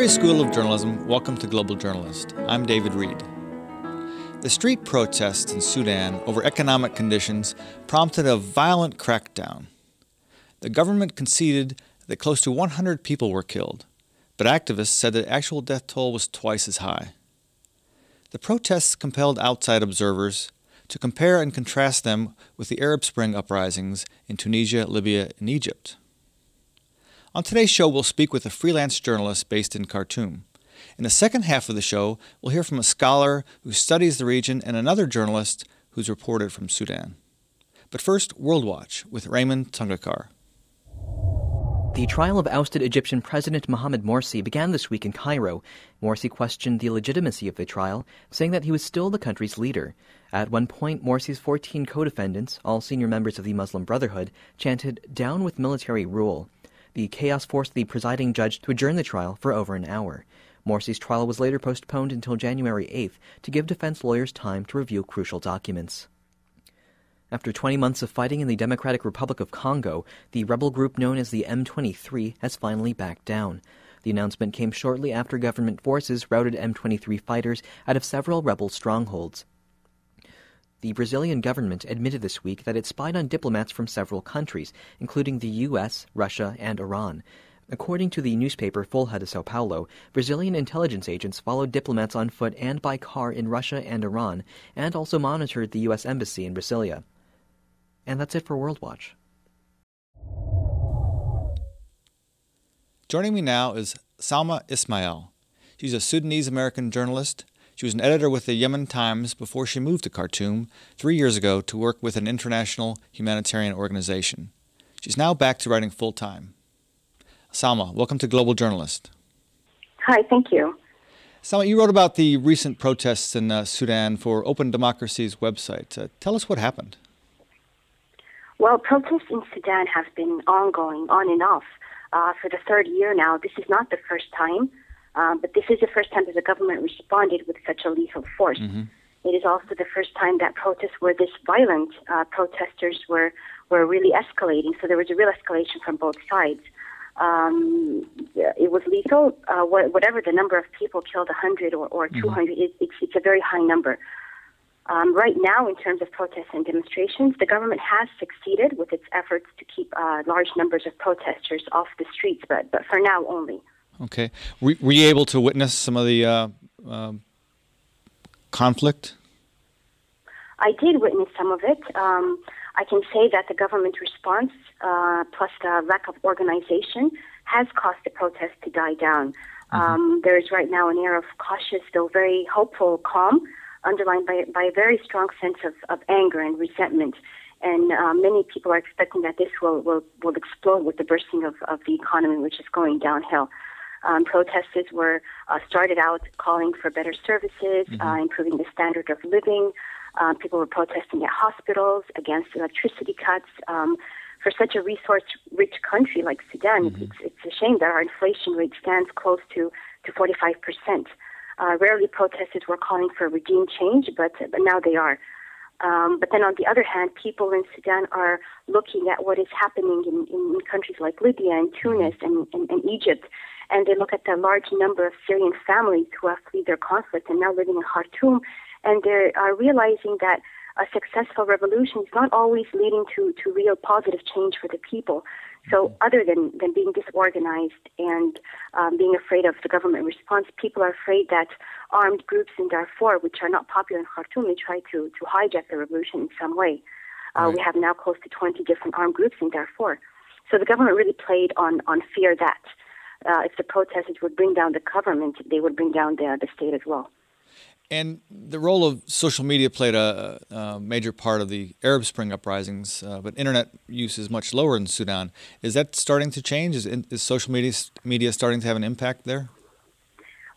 School of Journalism, welcome to Global Journalist. I'm David Reed. The street protests in Sudan over economic conditions prompted a violent crackdown. The government conceded that close to 100 people were killed, but activists said the actual death toll was twice as high. The protests compelled outside observers to compare and contrast them with the Arab Spring uprisings in Tunisia, Libya, and Egypt. On today's show, we'll speak with a freelance journalist based in Khartoum. In the second half of the show, we'll hear from a scholar who studies the region and another journalist who's reported from Sudan. But first, World Watch with Raymond Tungakar. The trial of ousted Egyptian President Mohamed Morsi began this week in Cairo. Morsi questioned the legitimacy of the trial, saying that he was still the country's leader. At one point, Morsi's 14 co-defendants, all senior members of the Muslim Brotherhood, chanted, "Down with military rule." The chaos forced the presiding judge to adjourn the trial for over an hour. Morsi's trial was later postponed until January 8th to give defense lawyers time to review crucial documents. After 20 months of fighting in the Democratic Republic of Congo, the rebel group known as the M23 has finally backed down. The announcement came shortly after government forces routed M23 fighters out of several rebel strongholds. The Brazilian government admitted this week that it spied on diplomats from several countries, including the U.S., Russia, and Iran. According to the newspaper Folha de Sao Paulo, Brazilian intelligence agents followed diplomats on foot and by car in Russia and Iran, and also monitored the U.S. Embassy in Brasilia. And that's it for World Watch. Joining me now is Salma Ismail. She's a Sudanese-American journalist. She was an editor with the Yemen Times before she moved to Khartoum 3 years ago to work with an international humanitarian organization. She's now back to writing full-time. Salma, welcome to Global Journalist. Hi, thank you. Salma, you wrote about the recent protests in Sudan for Open Democracy's website. Tell us what happened. Well, protests in Sudan have been ongoing, on and off, for the third year now. This is not the first time, but this is the first time that the government responded with such a lethal force. Mm-hmm. It is also the first time that protests were this violent. Protesters were really escalating, so there was a real escalation from both sides. It was lethal. Whatever the number of people killed, 100 or 200, it's a very high number. Right now, in terms of protests and demonstrations, the government has succeeded with its efforts to keep large numbers of protesters off the streets, but for now only. Okay. Were you able to witness some of the conflict? I did witness some of it. I can say that the government response, plus the lack of organization, has caused the protests to die down. There is right now an air of cautious, though very hopeful calm, underlined by a very strong sense of anger and resentment. And many people are expecting that this will explode with the bursting of the economy, which is going downhill. Protesters were started out calling for better services, improving the standard of living. People were protesting at hospitals against electricity cuts. For such a resource-rich country like Sudan, it's a shame that our inflation rate stands close to 45%. Rarely protesters were calling for regime change, but now they are. But then on the other hand, people in Sudan are looking at what is happening in countries like Libya and Tunis and Egypt, and they look at the large number of Syrian families who have fled their conflict and now living in Khartoum, and they are realizing that a successful revolution is not always leading to real positive change for the people. So other than being disorganized and being afraid of the government response, people are afraid that armed groups in Darfur, which are not popular in Khartoum, may try to hijack the revolution in some way. Right. We have now close to 20 different armed groups in Darfur. So the government really played on fear that if the protesters would bring down the government, they would bring down the state as well. And the role of social media played a major part of the Arab Spring uprisings, but internet use is much lower in Sudan. Is that starting to change? Is social media starting to have an impact there?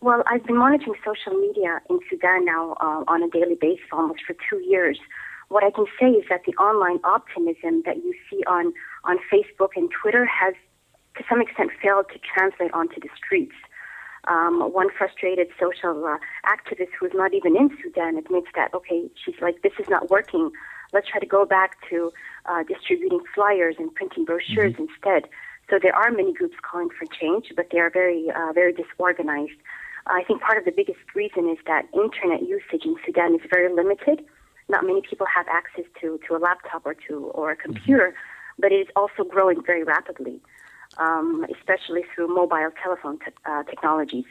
Well, I've been monitoring social media in Sudan now on a daily basis almost for 2 years. What I can say is that the online optimism that you see on Facebook and Twitter has, to some extent, failed to translate onto the streets. One frustrated social activist who is not even in Sudan admits that, okay, she's like, this is not working. Let's try to go back to distributing flyers and printing brochures instead. So there are many groups calling for change, but they are very disorganized. I think part of the biggest reason is that internet usage in Sudan is very limited. Not many people have access to a laptop or a computer, but it is also growing very rapidly, especially through mobile telephone technologies.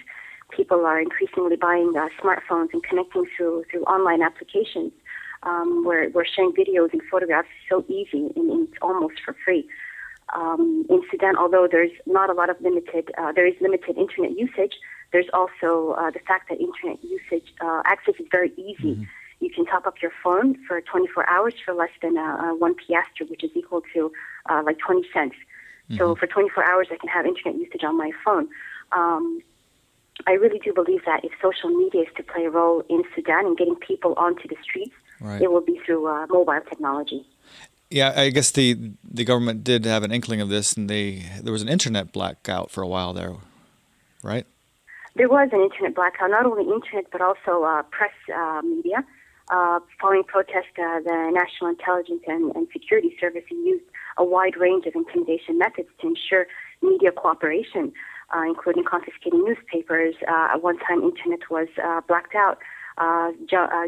People are increasingly buying smartphones and connecting through online applications where sharing videos and photographs is so easy and it's almost for free. In Sudan, although there's not a lot of there is limited internet usage, there's also the fact that internet usage access is very easy. You can top up your phone for 24 hours for less than 1 piastre, which is equal to like 20 cents. So for 24 hours, I can have internet usage on my phone. I really do believe that if social media is to play a role in Sudan and getting people onto the streets, it will be through mobile technology. Yeah, I guess the government did have an inkling of this, and there was an internet blackout for a while there, right? There was an internet blackout, not only internet but also press media. Following protests, the National Intelligence and Security Service used a wide range of intimidation methods to ensure media cooperation, including confiscating newspapers. At one time, internet was blacked out.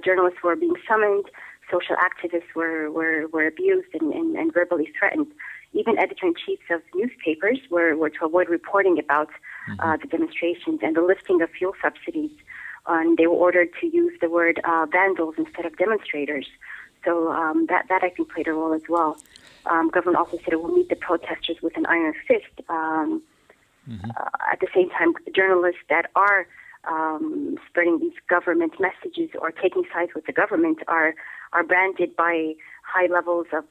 Journalists were being summoned. Social activists were abused and verbally threatened. Even editor-in-chiefs of newspapers were to avoid reporting about the demonstrations and the lifting of fuel subsidies. And they were ordered to use the word vandals instead of demonstrators. So that I think played a role as well. Government also said it will meet the protesters with an iron fist. At the same time, journalists that are spreading these government messages or taking sides with the government are branded by high levels of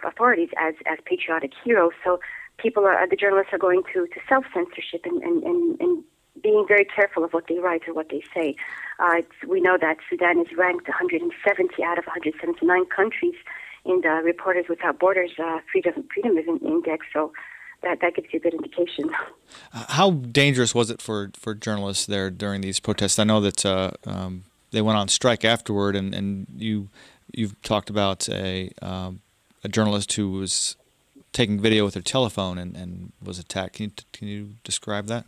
authorities as patriotic heroes. So the journalists are going to self-censorship and being very careful of what they write or what they say. We know that Sudan is ranked 170 out of 179 countries in the Reporters Without Borders Freedom Index. So that gives you a good indication. How dangerous was it for journalists there during these protests? I know that they went on strike afterward, and you've talked about a journalist who was taking video with her telephone and was attacked. Can you describe that?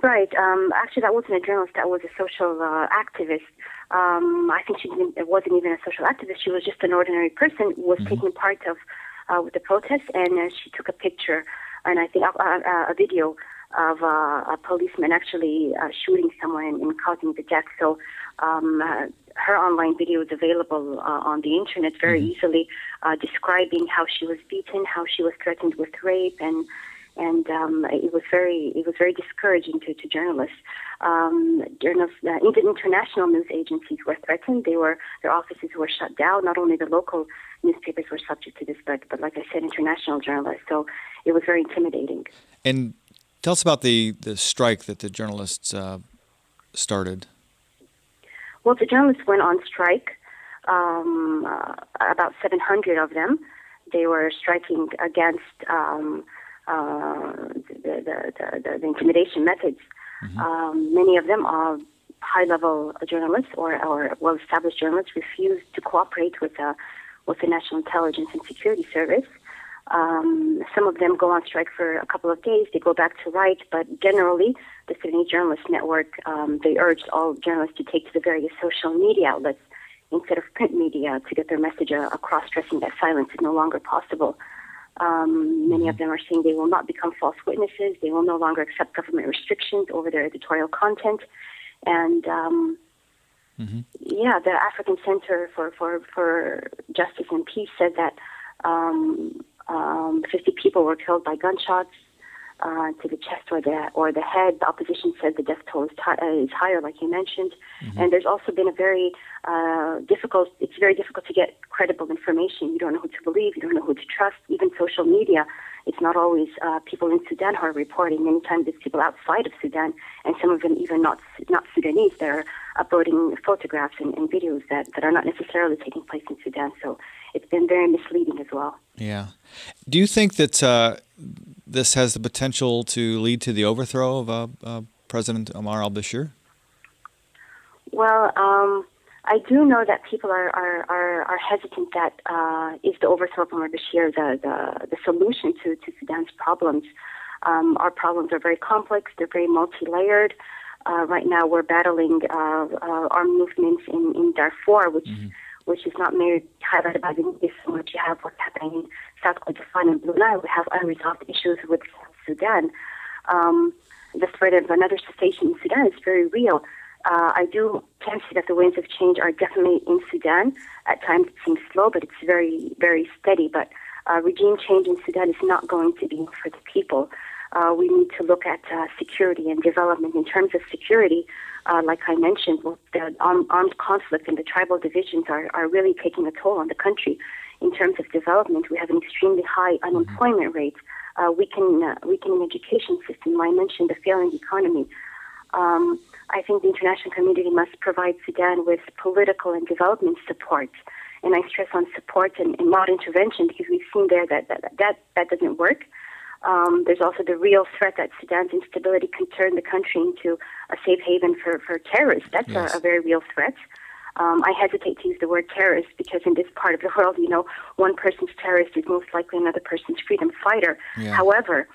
Right. Actually, that wasn't a journalist. That was a social activist. I think it wasn't even a social activist. She was just an ordinary person who was taking part with the protests, and she took a picture and I think a video of a policeman actually shooting someone and causing the death. So her online video is available on the internet very easily, describing how she was beaten, how she was threatened with rape, and it was very discouraging to journalists. Even international news agencies were threatened. Their offices were shut down. Not only the local newspapers were subject to this, but like I said, international journalists. So it was very intimidating. And tell us about the strike that the journalists started. Well, the journalists went on strike. About 700 of them. They were striking against the intimidation methods. Many of them are high-level journalists or well-established journalists refused to cooperate with the National Intelligence and Security Service. Some of them go on strike for a couple of days. They go back to write, but generally, the Sudanese Journalist Network, they urged all journalists to take to the various social media outlets instead of print media to get their message across, stressing that silence is no longer possible. Many of them are saying they will not become false witnesses. They will no longer accept government restrictions over their editorial content. And the African Center for Justice and Peace said that 50 people were killed by gunshots to the chest or the head. The opposition said the death toll is higher, like you mentioned. And there's also been it's very difficult to get credible information. You don't know who to believe. You don't know who to trust. Even social media, it's not always people in Sudan who are reporting. Many times it's people outside of Sudan, and some of them even not Sudanese. They're uploading photographs and videos that are not necessarily taking place in Sudan. So it's been very misleading as well. Yeah. Do you think that this has the potential to lead to the overthrow of President Omar al-Bashir? Well, I do know that people are hesitant that is the overthrow of Omar Bashir the solution to Sudan's problems. Our problems are very complex. They're very multi-layered. Right now, we're battling armed movements in Darfur, which is not merely highlighted by the media so much. You have what's happening in South Kordofan and Blue Nile. We have unresolved issues with Sudan. The threat of another cessation in Sudan is very real. I can see that the winds of change are definitely in Sudan. At times it seems slow, but it's very, very steady. But regime change in Sudan is not going to be for the people. We need to look at security and development. In terms of security, like I mentioned, the armed conflict and the tribal divisions are really taking a toll on the country. In terms of development, we have an extremely high unemployment rate, weakening education system. I mentioned the failing economy. I think the international community must provide Sudan with political and development support. And I stress on support and not intervention, because we've seen there that doesn't work. There's also the real threat that Sudan's instability can turn the country into a safe haven for terrorists. That's a very real threat. I hesitate to use the word terrorist because in this part of the world, one person's terrorist is most likely another person's freedom fighter. Yeah. However,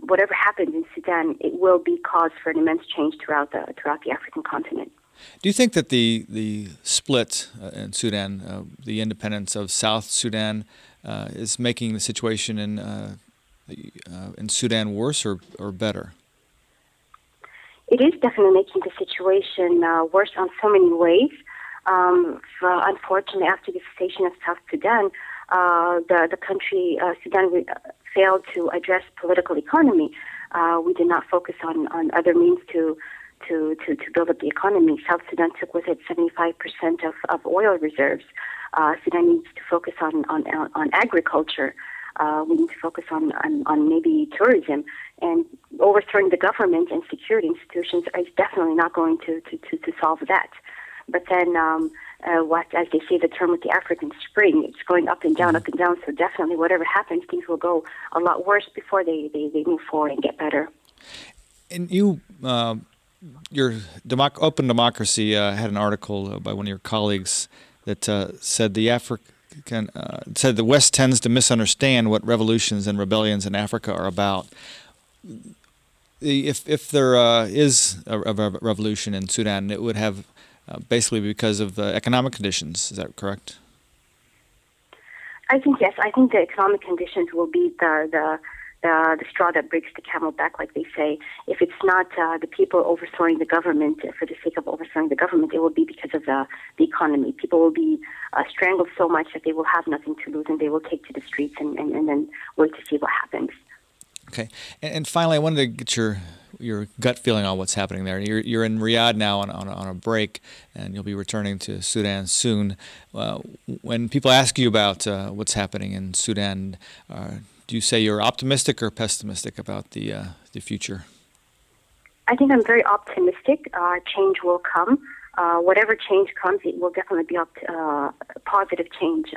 whatever happens in Sudan, it will be cause for an immense change throughout the African continent. Do you think that the split in Sudan, the independence of South Sudan, is making the situation in Sudan worse or better? It is definitely making the situation worse on so many ways. Unfortunately, after the cessation of South Sudan, the country, Sudan, failed to address political economy. We did not focus on other means to build up the economy. South Sudan took with it 75% of oil reserves. Sudan needs to focus on agriculture. We need to focus on maybe tourism, and overthrowing the government and security institutions is definitely not going to solve that. But then, as they say, the term with the African spring, it's going up and down, up and down. So definitely, whatever happens, things will go a lot worse before they move forward and get better. And your Open Democracy had an article by one of your colleagues that said the West tends to misunderstand what revolutions and rebellions in Africa are about. If there is a revolution in Sudan, it would have basically because of the economic conditions. Is that correct? I think yes. I think the economic conditions will be the straw that breaks the camel back, like they say. If it's not the people overthrowing the government for the sake of overthrowing the government, it will be because of the economy. People will be strangled so much that they will have nothing to lose, and they will take to the streets and then wait to see what happens. Okay. And finally, I wanted to get your gut feeling on what's happening there. You're in Riyadh now on a break, and you'll be returning to Sudan soon. When people ask you about what's happening in Sudan, do you say you're optimistic or pessimistic about the future? I think I'm very optimistic. Change will come. Whatever change comes, it will definitely be positive change.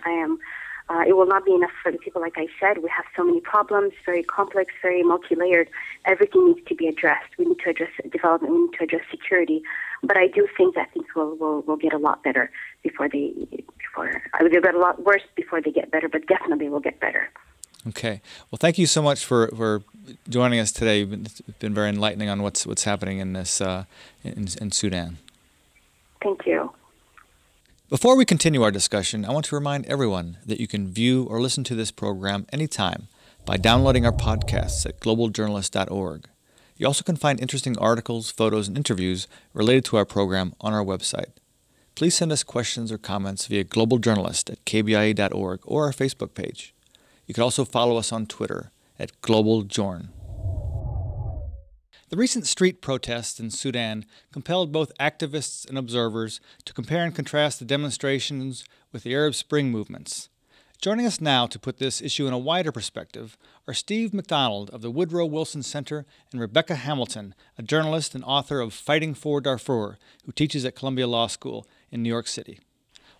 It will not be enough for the people, like I said. We have so many problems, very complex, very multi-layered. Everything needs to be addressed. We need to address development. We need to address security. But I do think that things will get a lot better they'll get a lot worse before they get better, but definitely will get better. Okay. Well, thank you so much for joining us today. It's been very enlightening on what's happening in this in Sudan. Thank you. Before we continue our discussion, I want to remind everyone that you can view or listen to this program anytime by downloading our podcasts at globaljournalist.org. You also can find interesting articles, photos, and interviews related to our program on our website. Please send us questions or comments via globaljournalist@kbia.org or our Facebook page. You can also follow us on Twitter at globaljorn. The recent street protests in Sudan compelled both activists and observers to compare and contrast the demonstrations with the Arab Spring movements. Joining us now to put this issue in a wider perspective are Steve McDonald of the Woodrow Wilson Center and Rebecca Hamilton, a journalist and author of Fighting For Darfur, who teaches at Columbia Law School in New York City.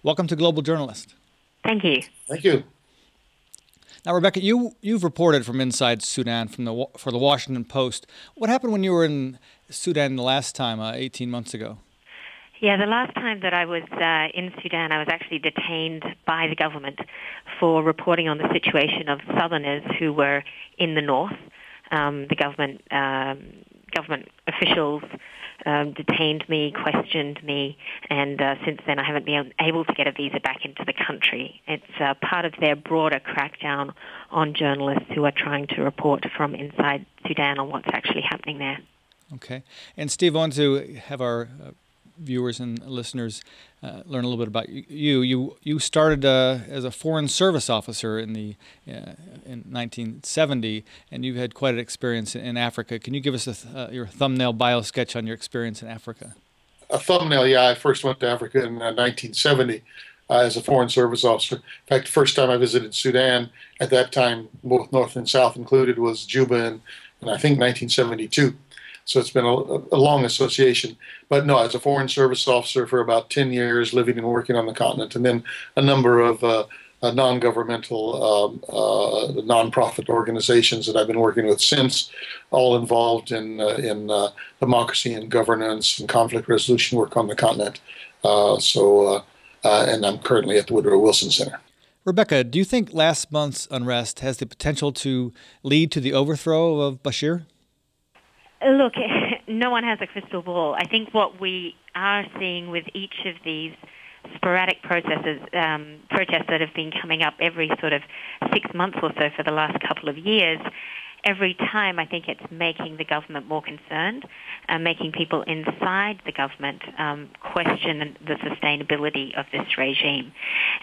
Welcome to Global Journalist. Thank you. Thank you. Now, Rebecca, you've reported from inside Sudan for the Washington Post. What happened when you were in Sudan the last time, 18 months ago? Yeah, the last time that I was in Sudan, I was actually detained by the government for reporting on the situation of Southerners who were in the north. The government officials detained me, questioned me, and since then I haven't been able to get a visa back into the country. It's part of their broader crackdown on journalists who are trying to report from inside Sudan on what's actually happening there. Okay. And Steve, I want to have our viewers and listeners learn a little bit about you. You started as a foreign service officer in 1970, and you've had quite an experience in Africa. Can you give us your thumbnail bio sketch on your experience in Africa? A thumbnail, yeah. I first went to Africa in 1970 as a foreign service officer. In fact, the first time I visited Sudan, at that time, both North and South included, was Juba in I think 1972. So it's been a long association. But no, as a foreign service officer for about 10 years, living and working on the continent, and then a number of non-governmental, non-profit organizations that I've been working with since, all involved in democracy and governance and conflict resolution work on the continent. And I'm currently at the Woodrow Wilson Center. Rebecca, do you think last month's unrest has the potential to lead to the overthrow of Bashir? Look, no one has a crystal ball. I think what we are seeing with each of these sporadic protests that have been coming up every sort of 6 months or so for the last couple of years, every time I think it's making the government more concerned, making people inside the government question the sustainability of this regime.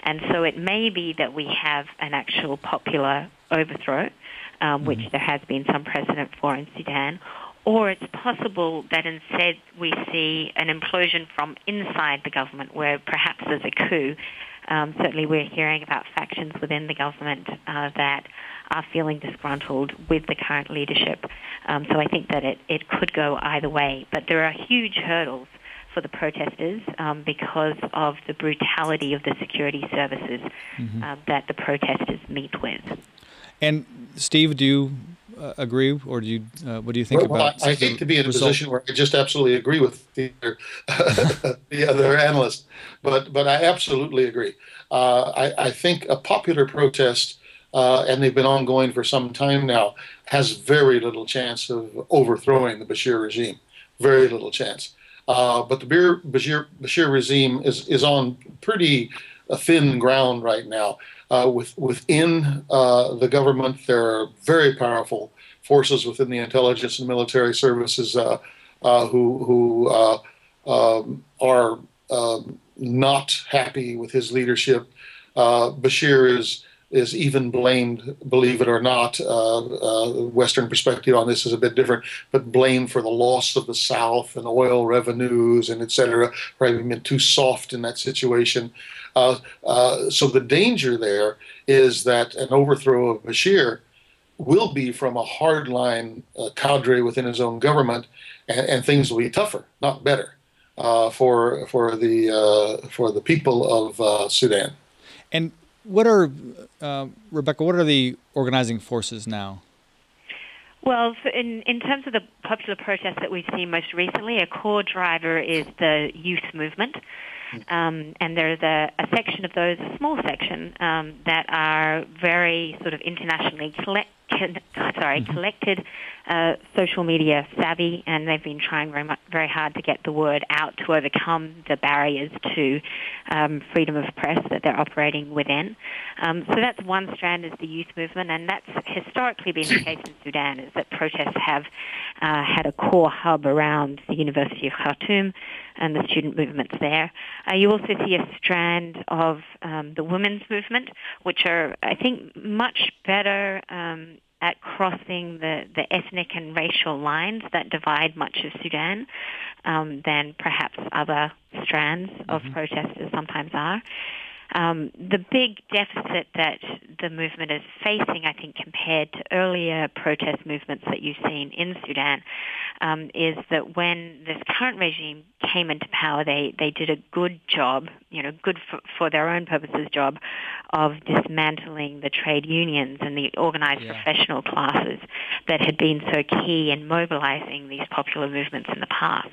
And so it may be that we have an actual popular overthrow, which there has been some precedent for in Sudan, or it's possible that instead we see an implosion from inside the government where perhaps there's a coup. Certainly we're hearing about factions within the government that are feeling disgruntled with the current leadership. So I think that it could go either way. But there are huge hurdles for the protesters because of the brutality of the security services that the protesters meet with. And Steve, do you agree, or do you? What do you think about? I hate to be in a position where I just absolutely agree with the other analyst, but I absolutely agree. I think a popular protest, and they've been ongoing for some time now, has very little chance of overthrowing the Bashir regime. Very little chance. But the Bashir regime is on pretty thin ground right now. Within the government, there are very powerful forces within the intelligence and military services who are not happy with his leadership. Bashir is even blamed, believe it or not, Western perspective on this is a bit different, but blamed for the loss of the South and oil revenues and et cetera, for having been too soft in that situation. So the danger there is that an overthrow of Bashir will be from a hardline cadre within his own government, and things will be tougher, not better, for the people of Sudan. And what are, Rebecca, what are the organizing forces now? Well, in terms of the popular protests that we've seen most recently, a core driver is the youth movement. And there's a section of those, a small section, that are very sort of internationally collected, social media savvy, and they've been trying very hard to get the word out to overcome the barriers to freedom of press that they're operating within. So that's one strand, is the youth movement, and that's historically been the case in Sudan, is that protests have had a core hub around the University of Khartoum and the student movements there. You also see a strand of the women's movement, which are, I think, much better at crossing the ethnic and racial lines that divide much of Sudan than perhaps other strands of protesters sometimes are. The big deficit that the movement is facing, I think, compared to earlier protest movements that you've seen in Sudan, is that when this current regime came into power, they did a good job, good for their own purposes job, of dismantling the trade unions and the organized professional classes that had been so key in mobilizing these popular movements in the past.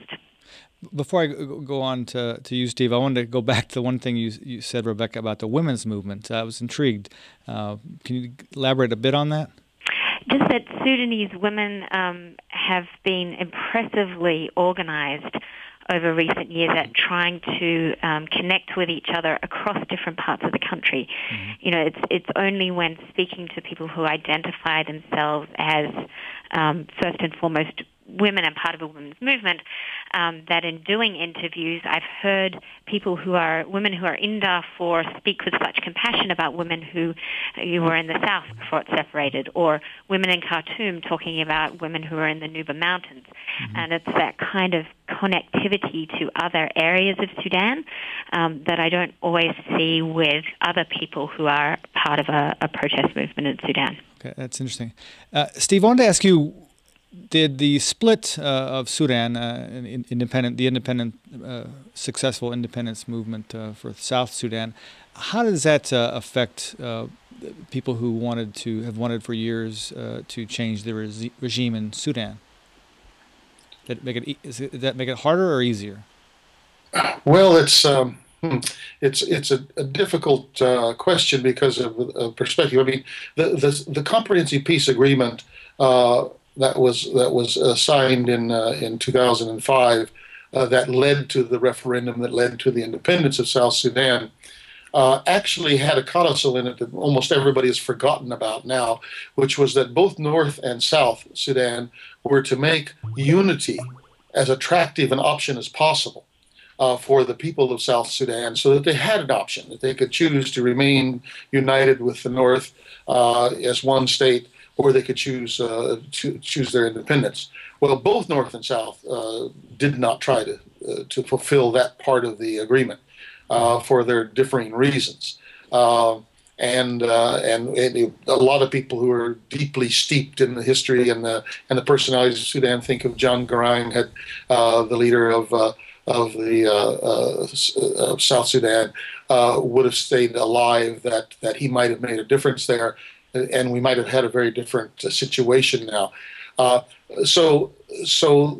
Before I go on to you, Steve, I wanted to go back to the one thing you said, Rebecca, about the women's movement. I was intrigued. Can you elaborate a bit on that? Just that Sudanese women have been impressively organized over recent years at trying to connect with each other across different parts of the country. Mm-hmm. You know, it's only when speaking to people who identify themselves as first and foremost women and part of a women's movement that in doing interviews I've heard women who are in Darfur speak with such compassion about women who were in the south before it separated, or women in Khartoum talking about women who are in the Nuba Mountains. Mm-hmm. And it's that kind of connectivity to other areas of Sudan that I don't always see with other people who are part of a protest movement in Sudan. Okay, that's interesting. Steve, I wanted to ask you, did the split of Sudan, successful independence movement for South Sudan, how does that affect people who have wanted for years to change the regime in Sudan? Does that make it harder or easier? Well, it's a difficult question because of perspective. I mean, the comprehensive peace agreement that was signed in 2005 that led to the referendum that led to the independence of South Sudan actually had a codicil in it that almost everybody has forgotten about now, which was that both North and South Sudan were to make unity as attractive an option as possible for the people of South Sudan, so that they had an option, that they could choose to remain united with the North as one state, or they could choose their independence. Well, both North and South did not try to fulfill that part of the agreement for their differing reasons. And a lot of people who are deeply steeped in the history and the personalities of Sudan think of John Garang, the leader of South Sudan, would have stayed alive, that he might have made a difference there, and we might have had a very different situation now. So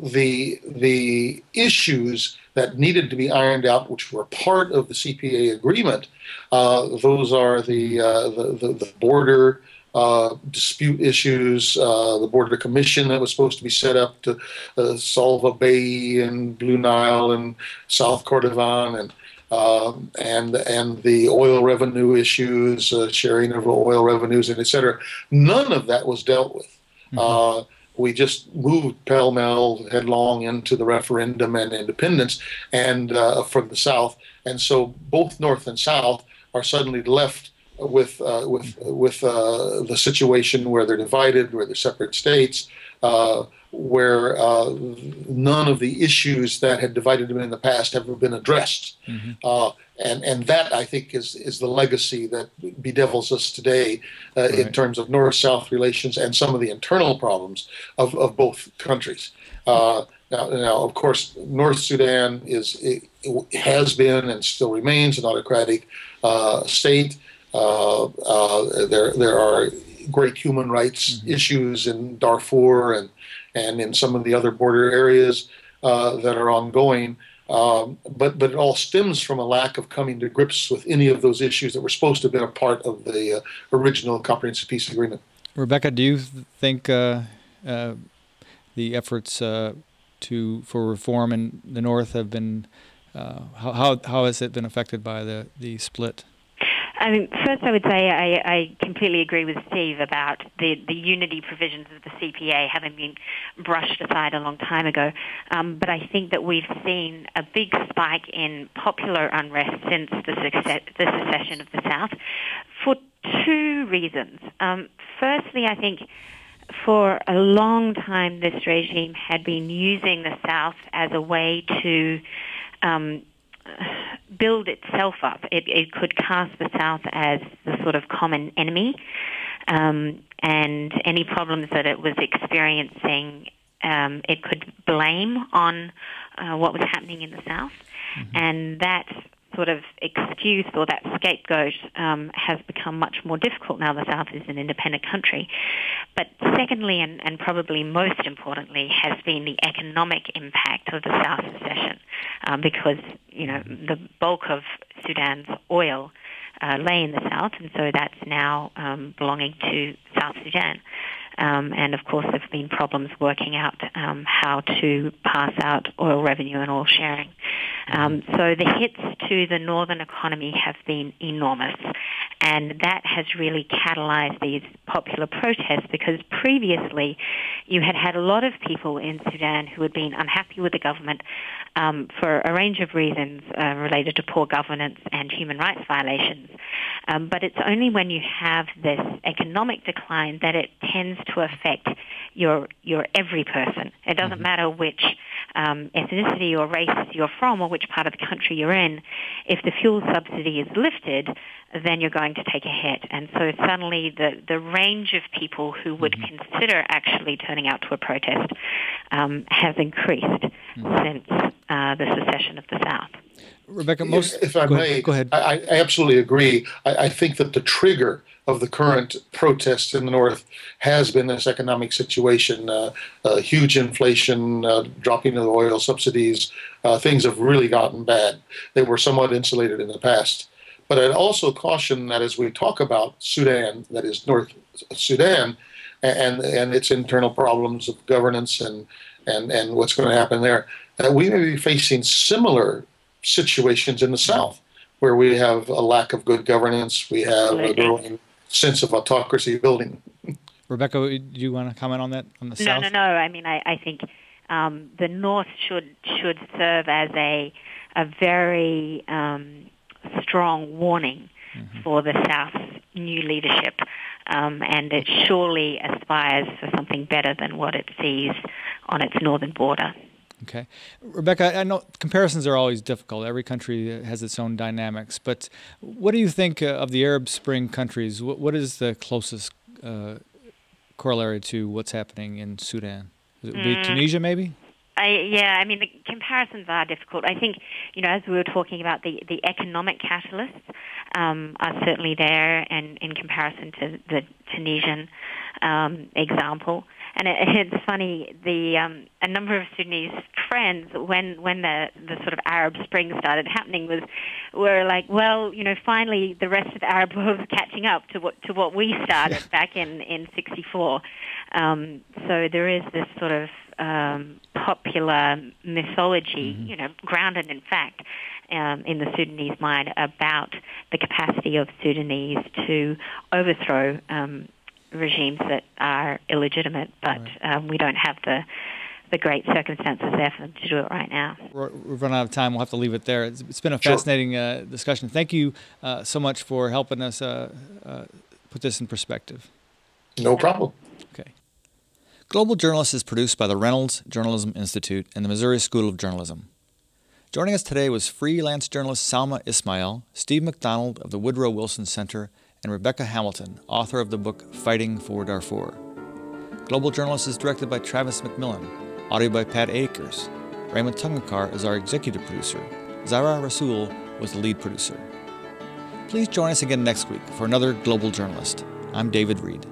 the issues that needed to be ironed out, which were part of the CPA agreement, those are the border dispute issues, the border commission that was supposed to be set up to solve Bay and Blue Nile and South Kordofan, and the oil revenue issues, sharing of oil revenues, and et cetera. None of that was dealt with. Mm-hmm. We just moved pell-mell headlong into the referendum and independence, and from the South, and so both North and South are suddenly left with the situation where they're divided, where they're separate states, where none of the issues that had divided them in the past have been addressed. Mm-hmm. And that, I think, is the legacy that bedevils us today in terms of North-South relations and some of the internal problems of both countries. Now, of course, North Sudan has been and still remains an autocratic state. There are great human rights mm-hmm. issues in Darfur and in some of the other border areas that are ongoing. But it all stems from a lack of coming to grips with any of those issues that were supposed to have been a part of the original Comprehensive Peace Agreement. Rebecca, do you think the efforts for reform in the North have been how has it been affected by the split? I mean, first I would say I completely agree with Steve about the unity provisions of the CPA having been brushed aside a long time ago. But I think that we've seen a big spike in popular unrest since the secession of the South for two reasons. Firstly, I think for a long time this regime had been using the South as a way to build itself up. It could cast the South as the sort of common enemy, and any problems that it was experiencing, it could blame on what was happening in the South. Mm-hmm. And that sort of excuse or that scapegoat has become much more difficult now the South is an independent country. But secondly, and probably most importantly, has been the economic impact of the South secession, because, the bulk of Sudan's oil lay in the South, and so that's now belonging to South Sudan. And, of course, there have been problems working out how to pass out oil revenue and oil sharing. So the hits to the northern economy have been enormous, and that has really catalyzed these popular protests, because previously you had a lot of people in Sudan who had been unhappy with the government for a range of reasons related to poor governance and human rights violations. But it's only when you have this economic decline that it tends to affect your every person. It doesn't matter which ethnicity or race you're from or which part of the country you're in. If the fuel subsidy is lifted, then you're going to take a hit. And so suddenly the range of people who would consider actually turning out to a protest has increased since the secession of the South. Rebecca, if I may, go ahead. I absolutely agree. I think that the trigger of the current protests in the North has been this economic situation, huge inflation, dropping of the oil subsidies. Things have really gotten bad. They were somewhat insulated in the past. But I'd also caution that as we talk about Sudan, that is North Sudan, and its internal problems of governance and what's going to happen there, we may be facing similar situations in the South, where we have a lack of good governance, we have a growing sense of autocracy building. Rebecca, do you want to comment on that, on the South? No. I mean, I think the North should serve as a very strong warning for the South's new leadership, and it surely aspires for something better than what it sees on its northern border. Okay. Rebecca, I know comparisons are always difficult. Every country has its own dynamics. But what do you think of the Arab Spring countries? What is the closest corollary to what's happening in Sudan? Would it be Tunisia, maybe? I mean, the comparisons are difficult. I think, as we were talking about, the economic catalysts are certainly there, and in comparison to the Tunisian example. And it's funny, a number of Sudanese friends, when the sort of Arab Spring started happening, were like, well, finally the rest of the Arab world is catching up to what we started back in '64. So there is this sort of popular mythology, grounded in fact, in the Sudanese mind about the capacity of Sudanese to overthrow regimes that are illegitimate, but we don't have the great circumstances there for them to do it right now. We've run out of time. We'll have to leave it there. It's been a fascinating discussion. Thank you so much for helping us put this in perspective. No problem. Okay. Global Journalist is produced by the Reynolds Journalism Institute and the Missouri School of Journalism. Joining us today was freelance journalist Salma Ismail, Steve McDonald of the Woodrow Wilson Center, and Rebecca Hamilton, author of the book Fighting For Darfur. Global Journalist is directed by Travis McMillan, audio by Pat Akers. Raymond Tungakar is our executive producer. Zara Rasul was the lead producer. Please join us again next week for another Global Journalist. I'm David Reed.